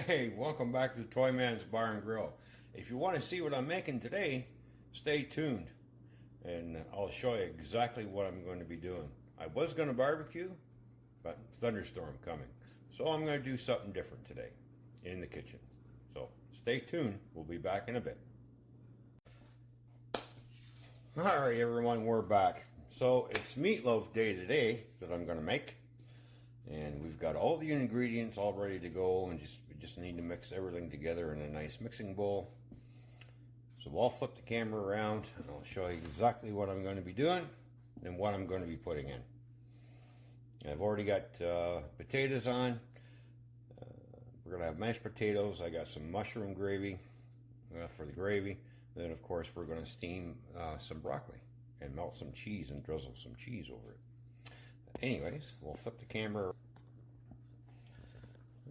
Hey, welcome back to Toymans Bar and Grill. If you want to see what I'm making today, stay tuned and I'll show you exactly what I'm going to be doing. I was going to barbecue, but thunderstorm coming. So I'm going to do something different today in the kitchen. So stay tuned. We'll be back in a bit. Alright everyone, we're back. So it's meatloaf day today that I'm going to make. And we've got all the ingredients all ready to go, and we just need to mix everything together in a nice mixing bowl. So I'll flip the camera around and I'll show you exactly what I'm going to be doing and what I'm going to be putting in. I've already got potatoes on. We're going to have mashed potatoes. I got some mushroom gravy for the gravy. Then of course we're going to steam some broccoli and melt some cheese and drizzle some cheese over it. Anyways, we'll flip the camera.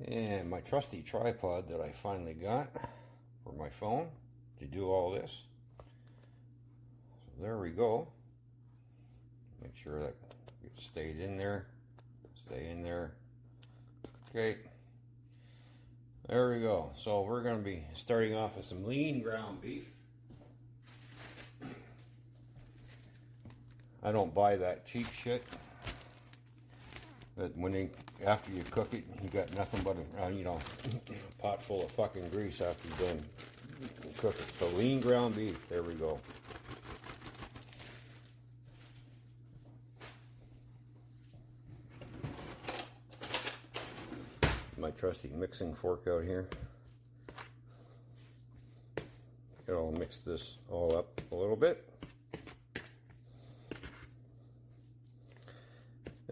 And my trusty tripod that I finally got for my phone to do all this. So there we go. Make sure that it stayed in there. Stay in there. Okay. There we go. So we're going to be starting off with some lean ground beef. I don't buy that cheap shit. That after you cook it, you got nothing but a pot full of fucking grease after you're done cooking. So lean ground beef, there we go. My trusty mixing fork out here. I'll mix this all up a little bit.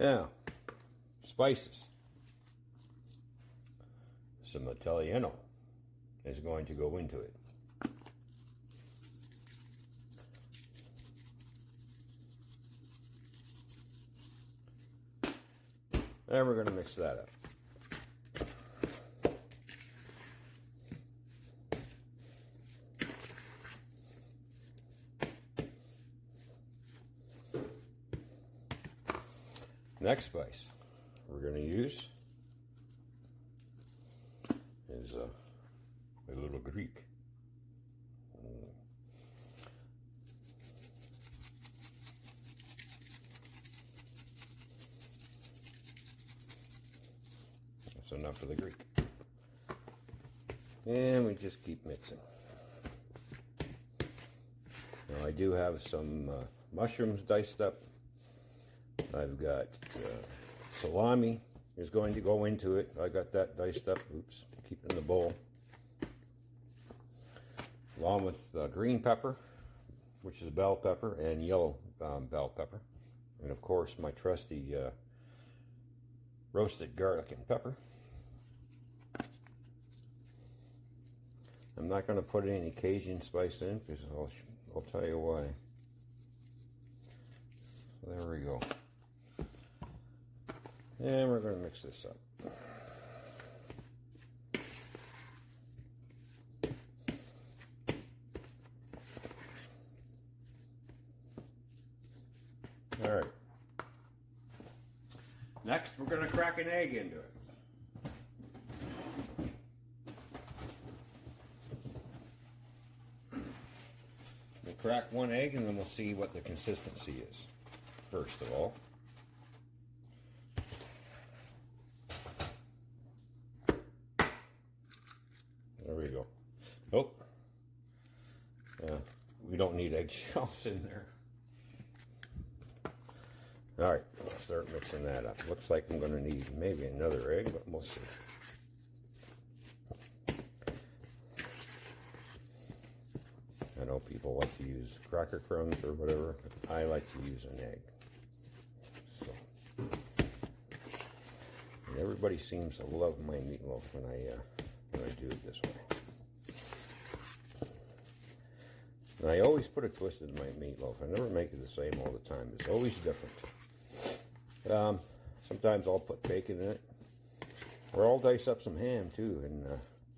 Yeah. Spices. Some Italiano is going to go into it. And we're going to mix that up. Next spice we're going to use is a little Greek. That's enough for the Greek. And we just keep mixing. Now I do have some mushrooms diced up. I've got salami is going to go into it. I got that diced up. Oops, keep it in the bowl. Along with green pepper, which is bell pepper, and yellow bell pepper. And of course my trusty roasted garlic and pepper. I'm not going to put any Cajun spice in because I'll tell you why. So there we go. And we're going to mix this up. All right. Next, we're going to crack an egg into it. We'll crack one egg and then we'll see what the consistency is, first of all. There we go. Oh, we don't need eggshells in there. All right, I'll start mixing that up. Looks like I'm going to need maybe another egg, but we'll see. I know people like to use cracker crumbs or whatever, but I like to use an egg. So, and everybody seems to love my meatloaf when I do it this way. And I always put a twist in my meatloaf. I never make it the same all the time. It's always different. Sometimes I'll put bacon in it. Or I'll dice up some ham too and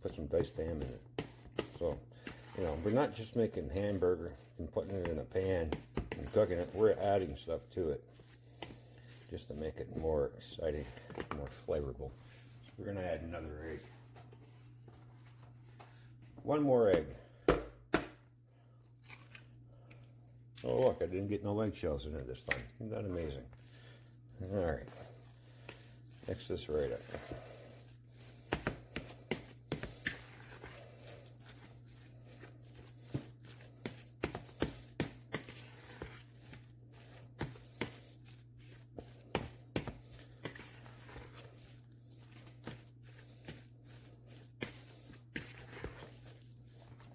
put some diced ham in it. So, we're not just making hamburger and putting it in a pan and cooking it. We're adding stuff to it just to make it more exciting, more flavorful. So we're going to add another egg. one more egg. Oh look, I didn't get no eggshells in it this time. Isn't that amazing? Alright. Mix this right up.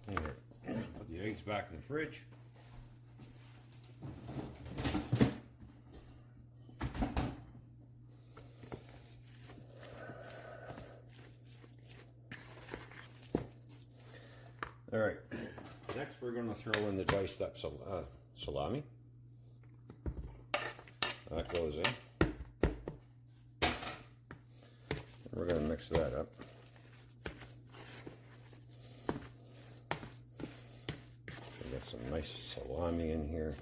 Put the eggs back in the fridge. All right, next we're going to throw in the diced up salami. That goes in. And we're going to mix that up. We got some nice salami in here.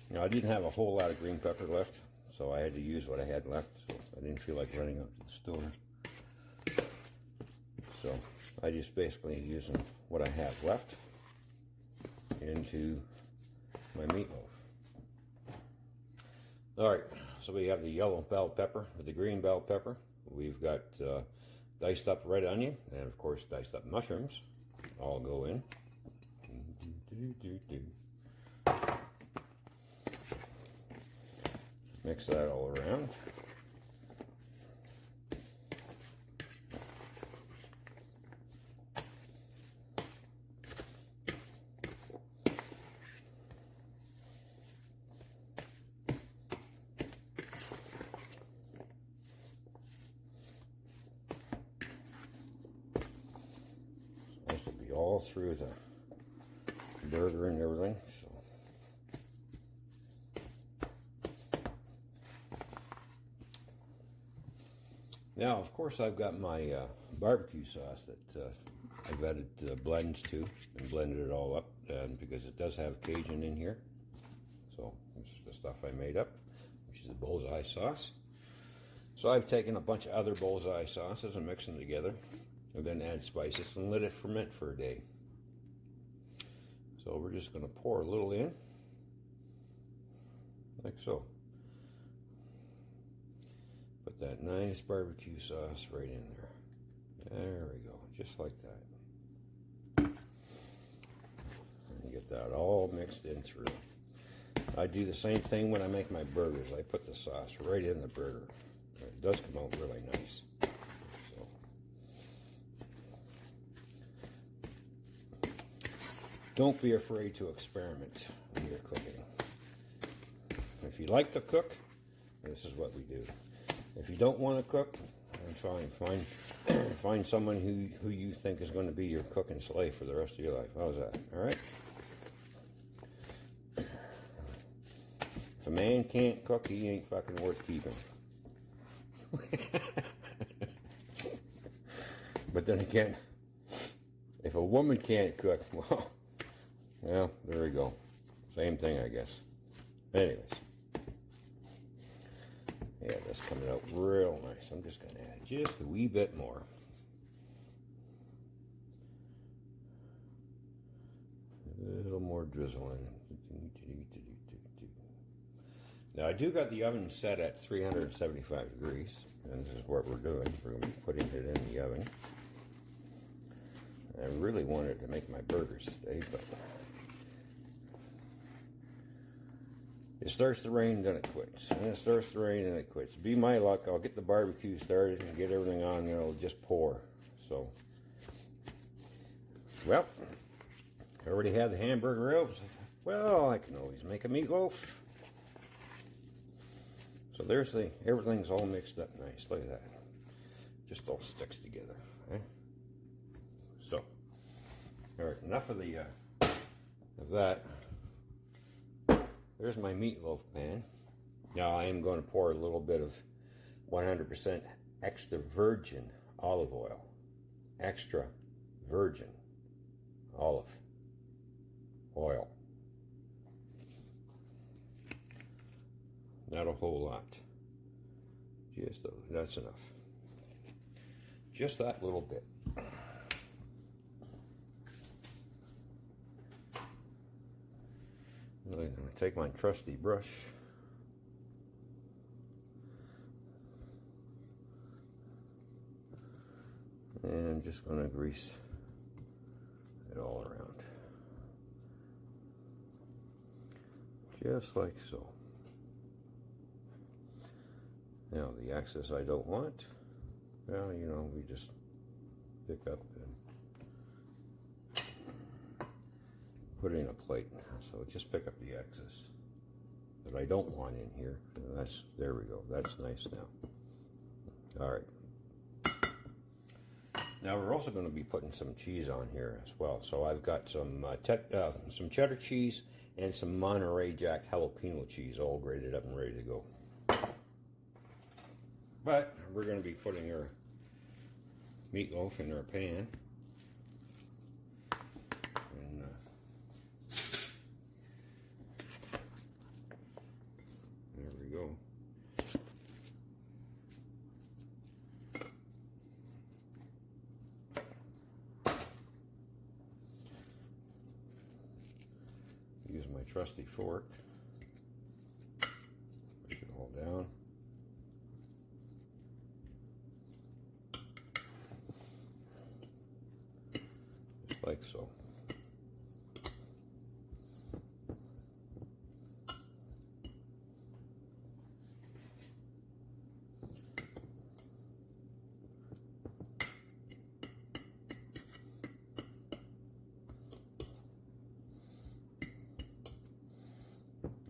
Now, I didn't have a whole lot of green pepper left, so I had to use what I had left. So I didn't feel like running up to the store. So I just basically using what I have left into my meatloaf. All right, so we have the yellow bell pepper with the green bell pepper. We've got diced up red onion and of course diced up mushrooms. All go in. Mix that all around. This will be all through the burger and everything. So. Now, of course, I've got my barbecue sauce that I've added blends to and blended it all up, and because it does have Cajun in here. So this is the stuff I made up, which is the bullseye sauce. So I've taken a bunch of other bullseye sauces and mixed them together, and then add spices and let it ferment for a day. So we're just going to pour a little in, like so. Put that nice barbecue sauce right in there. There we go, just like that. And get that all mixed in through. I do the same thing when I make my burgers. I put the sauce right in the burger. It does come out really nice. So. Don't be afraid to experiment when you're cooking. If you like to cook, this is what we do. If you don't want to cook, then fine. Find someone who you think is going to be your cook and slave for the rest of your life. How's that? All right? If a man can't cook, he ain't fucking worth keeping. But then again, if a woman can't cook, well, there we go. Same thing, I guess. Anyways. Yeah, that's coming out real nice. I'm just going to add just a wee bit more. A little more drizzle in. Now, I do got the oven set at 375 degrees, and this is what we're doing. We're going to be putting it in the oven. I really wanted to make my burgers today, but it starts to rain, then it quits. And it starts to rain, and it quits. Be my luck, I'll get the barbecue started and get everything on, and it'll just pour. So, well, I already had the hamburger ribs. Well, I can always make a meatloaf. So there's everything's all mixed up nice. Look at that. Just all sticks together. Okay? So, all right, enough of that. There's my meatloaf pan. Now I am going to pour a little bit of 100% extra virgin olive oil. Extra virgin olive oil. Not a whole lot. That's enough. Just that little bit. I'm going to take my trusty brush. And I'm just going to grease it all around. Just like so. Now the excess I don't want, well, you know, we just pick up and put it in a plate. So just pick up the excess that I don't want in here. And there we go. That's nice now. All right. Now we're also going to be putting some cheese on here as well. So I've got some cheddar cheese and some Monterey Jack jalapeno cheese all grated up and ready to go. But we're going to be putting our meatloaf in our pan. And there we go. Use my trusty fork. Push it all down. Just like so.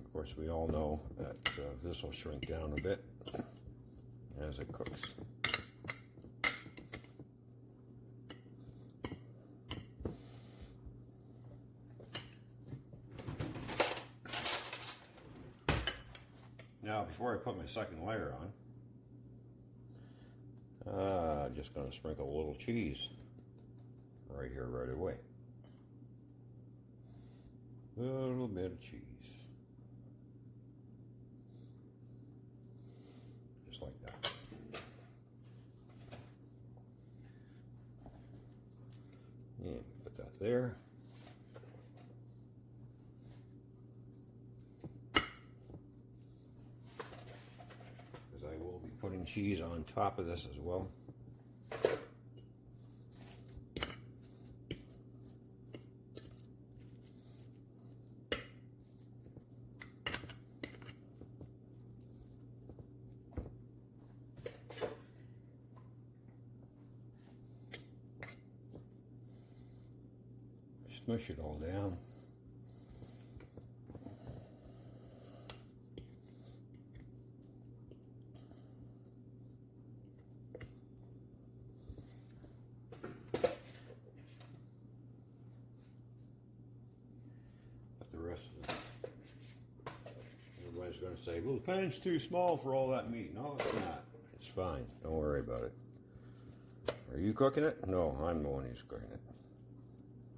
Of course, we all know that this will shrink down a bit as it cooks. Now, before I put my second layer on, I'm just going to sprinkle a little cheese right here right away. A little bit of cheese. Just like that. And put that there. Because I will be putting cheese on top of this as well. Smush it all down. But the rest of it, everybody's going to say, well, the pan's too small for all that meat. No, it's not. It's fine. Don't worry about it. Are you cooking it? No, I'm the one who's cooking it.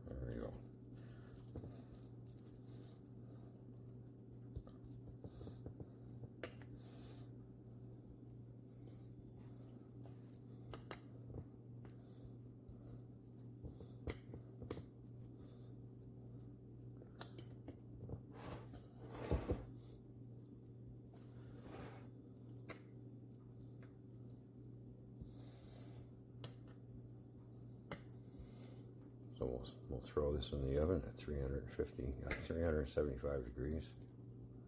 There we go. So we'll throw this in the oven at 375 degrees.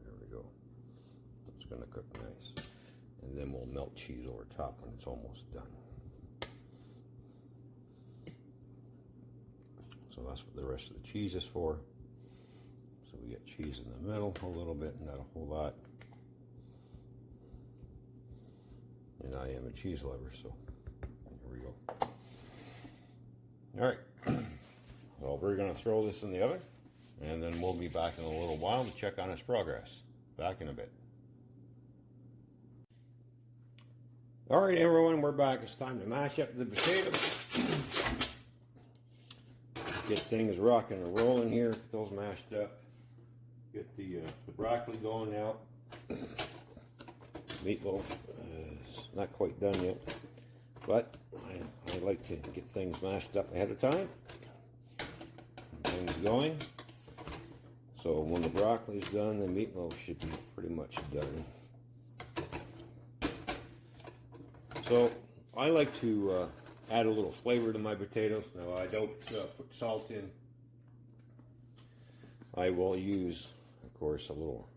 There we go. It's going to cook nice. And then we'll melt cheese over top when it's almost done. So that's what the rest of the cheese is for. So we get cheese in the middle a little bit, not a whole lot. And I am a cheese lover, so here we go. All right. Well, we're going to throw this in the oven, and then we'll be back in a little while to check on its progress. Back in a bit. All right, everyone, we're back. It's time to mash up the potatoes. Get things rocking and rolling here. Get those mashed up. Get the broccoli going now. Meatloaf is not quite done yet. But I like to get things mashed up ahead of time. Things going. So when the broccoli's done, the meatloaf should be pretty much done. So I like to add a little flavor to my potatoes. Now I don't put salt in. I will use, of course, a little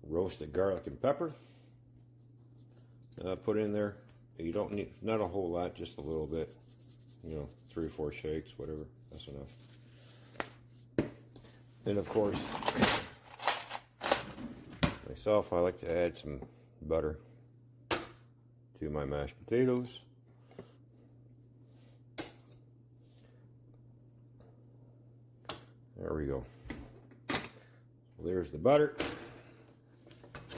roasted garlic and pepper. Put in there. You don't need, not a whole lot, just a little bit. You know, 3 or 4 shakes, whatever. That's enough. And of course, myself, I like to add some butter to my mashed potatoes. There we go. So there's the butter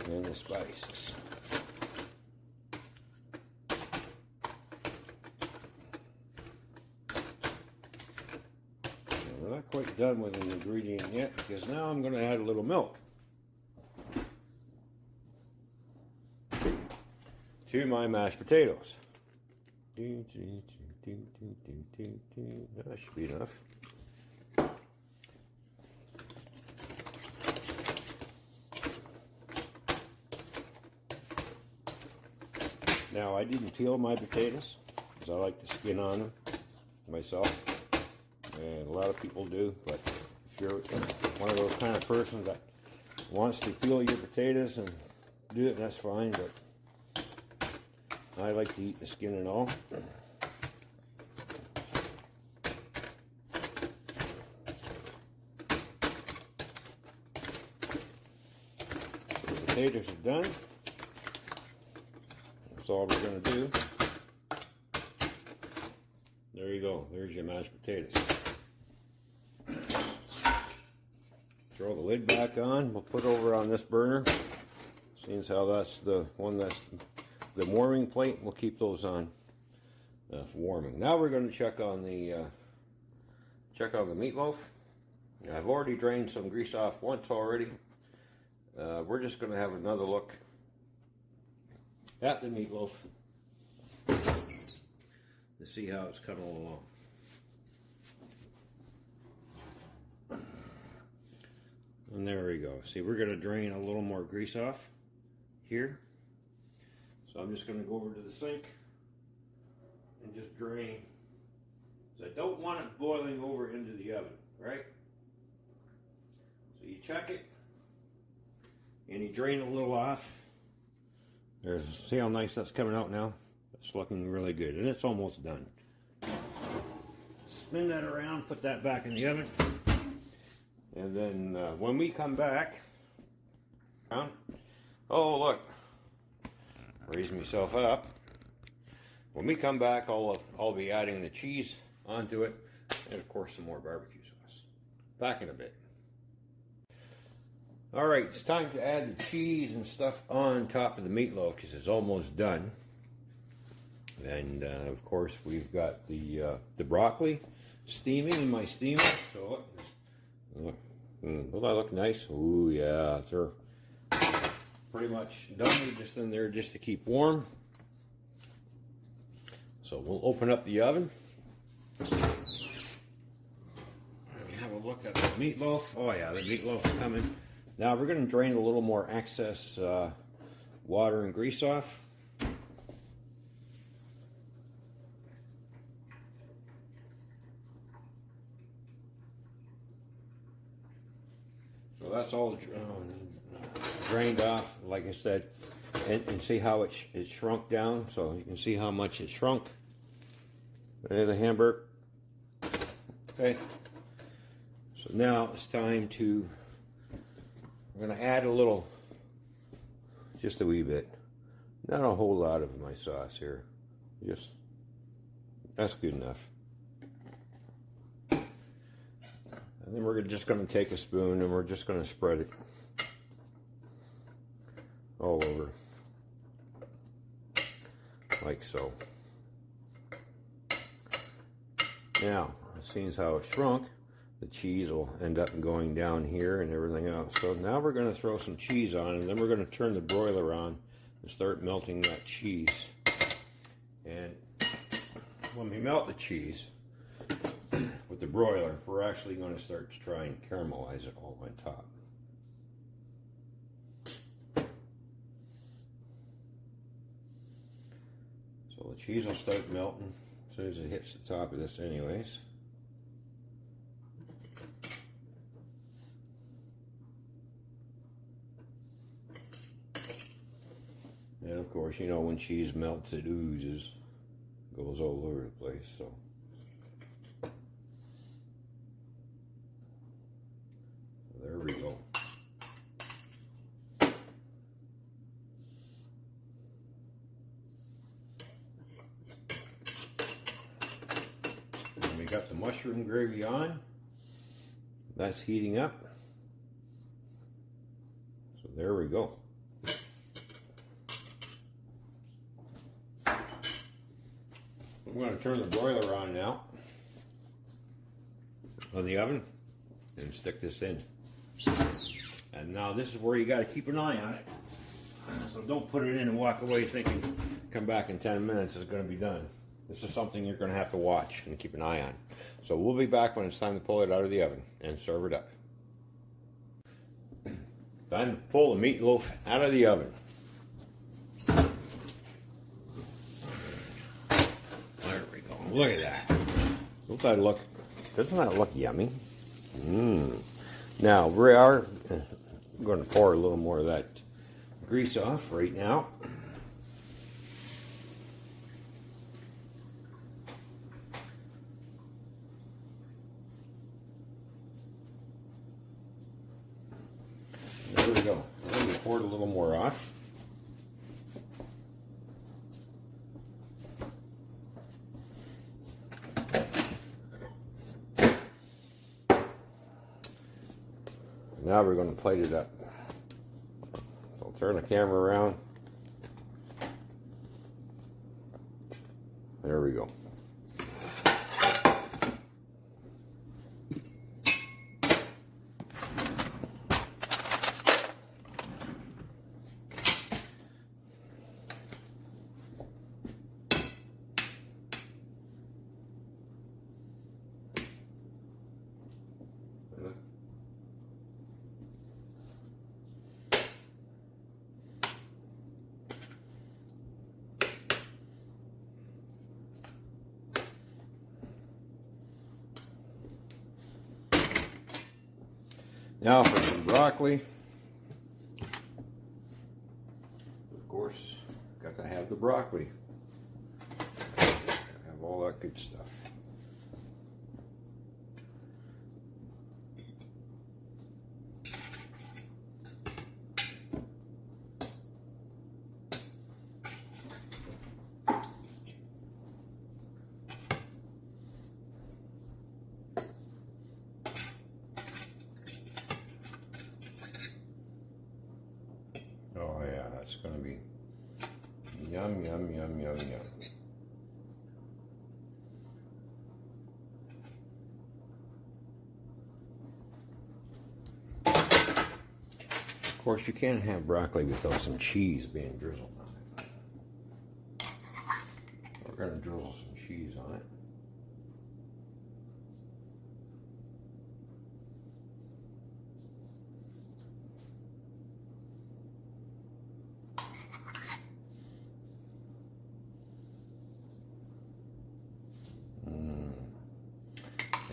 and the spices. We're not quite done with an ingredient yet, because now I'm going to add a little milk to my mashed potatoes. That should be enough. Now, I didn't peel my potatoes because I like the skin on them myself. And a lot of people do, but if you're one of those kind of persons that wants to peel your potatoes and do it, that's fine, but I like to eat the skin and all. The potatoes are done. That's all we're going to do. There you go. There's your mashed potatoes. Throw the lid back on. We'll put over on this burner. Seeing as how that's the one that's the warming plate, we'll keep those on for warming. Now we're going to check on the meatloaf. I've already drained some grease off once already. We're just going to have another look at the meatloaf to see how it's coming along. And there we go. See, we're going to drain a little more grease off here. So I'm just going to go over to the sink and just drain. So I don't want it boiling over into the oven, right? So you check it and you drain a little off. See how nice that's coming out now? It's looking really good, and it's almost done. Spin that around, put that back in the oven. And then when we come back, oh look, raise myself up. When we come back, I'll be adding the cheese onto it, and of course some more barbecue sauce. Back in a bit. All right, it's time to add the cheese and stuff on top of the meatloaf because it's almost done. And of course we've got the broccoli steaming in my steamer. So look, will I look nice? Oh yeah, they're pretty much done. They're just in there just to keep warm. So we'll open up the oven. Have a look at the meatloaf. Oh yeah, the meatloaf's coming. Now we're going to drain a little more excess water and grease off. So that's all drained off, like I said, and see how it shrunk down. So you can see how much it shrunk. There's the hamburger. Okay. So now it's time to. I'm going to add a little, just a wee bit, not a whole lot of my sauce here, just, that's good enough. And then we're just going to take a spoon and we're just going to spread it all over, like so. Now, seeing as how it shrunk, the cheese will end up going down here and everything else. So now we're going to throw some cheese on, and then we're going to turn the broiler on and start melting that cheese. And when we melt the cheese with the broiler, we're actually going to start to try and caramelize it all on top. So the cheese will start melting as soon as it hits the top of this anyways. And of course, you know, when cheese melts, it oozes, goes all over the place, so. There we go. And we got the mushroom gravy on. That's heating up. So there we go. I'm going to turn the broiler on now on the oven and stick this in. And now this is where you got to keep an eye on it. So don't put it in and walk away thinking come back in 10 minutes it's going to be done. This is something you're going to have to watch and keep an eye on. So we'll be back when it's time to pull it out of the oven and serve it up. Time to pull the meatloaf out of the oven. Look at that. Doesn't that look yummy? Now, we are going to pour a little more of that grease off right now. There we go. And we poured a little more off. Now we're going to plate it up. So I'll turn the camera around. There we go. Now for some broccoli. Of course, got to have the broccoli. Gotta have all that good stuff. Oh yeah, that's going to be yum, yum, yum, yum, yum. Of course, you can't have broccoli without some cheese being drizzled on it. We're going to drizzle some cheese on it.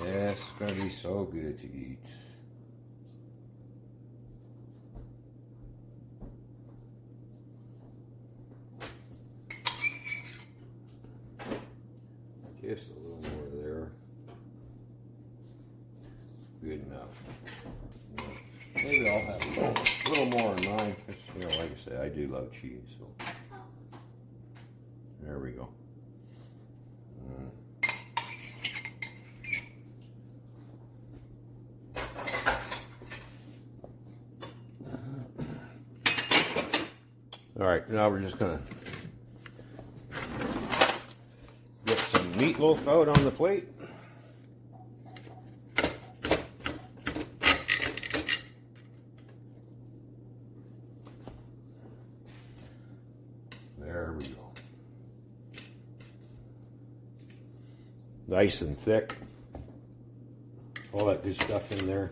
Yeah, it's going to be so good to eat. Just a little more there. Good enough. Maybe I'll have a little more in mine. You know, like I say, I do love cheese. So there we go. All right, now we're just gonna get some meatloaf out on the plate. nice and thick. All that good stuff in there.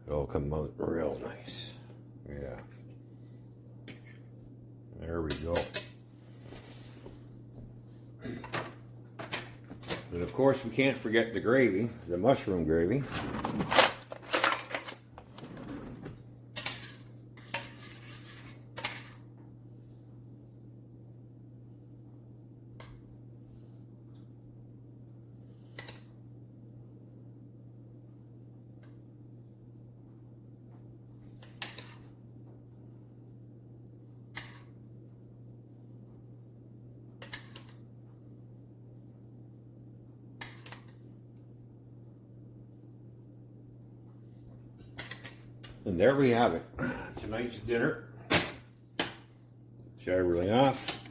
It'll come out real nice. Yeah. There we go. And of course, we can't forget the gravy, the mushroom gravy. And there we have it. Tonight's dinner. Shut everything off.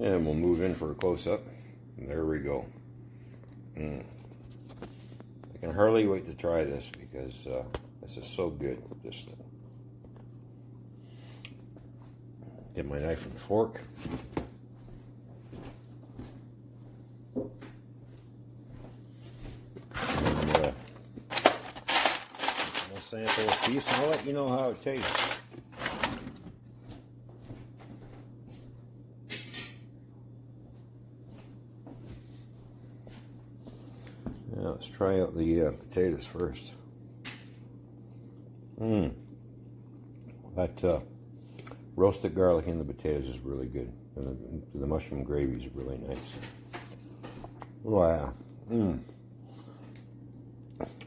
And we'll move in for a close-up. And there we go. I can hardly wait to try this because this is so good. Just get my knife and fork. Sample a piece and I'll let you know how it tastes. Now let's try out the potatoes first. That roasted garlic in the potatoes is really good, and the mushroom gravy is really nice. Wow.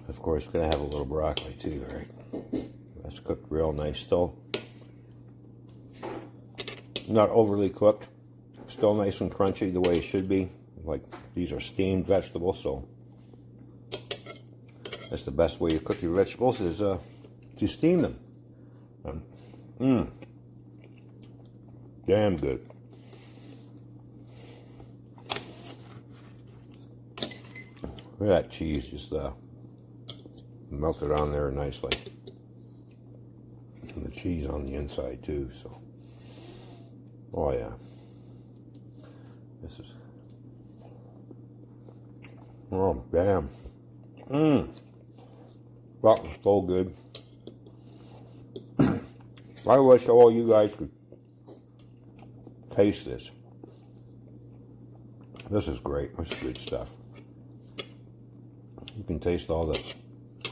Of course, gonna have a little broccoli too, right? That's cooked real nice though. Not overly cooked. Still nice and crunchy the way it should be. Like, these are steamed vegetables, so that's the best way to cook your vegetables is to steam them. Damn good. Look at that cheese just melted on there nicely, and the cheese on the inside too. So, oh yeah, this is, oh damn, that was so good. I wish all you guys could taste this. This is great. This is good stuff. You can taste all the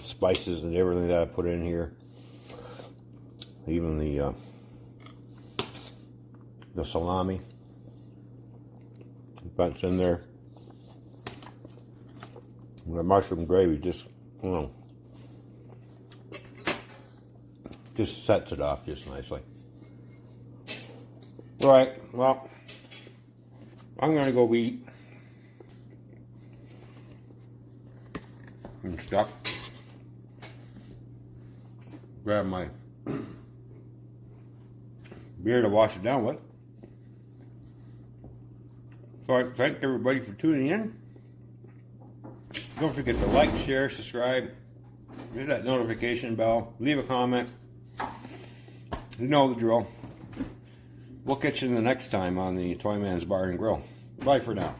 spices and everything that I put in here. Even the salami that's in there. And the mushroom gravy just, you know, just sets it off just nicely. All right, well, I'm gonna go eat and stuff. Grab my beer to wash it down with. So I thank everybody for tuning in. Don't forget to like, share, subscribe, hit that notification bell, leave a comment. You know the drill. We'll catch you the next time on the Toymans Bar and Grill. Bye for now.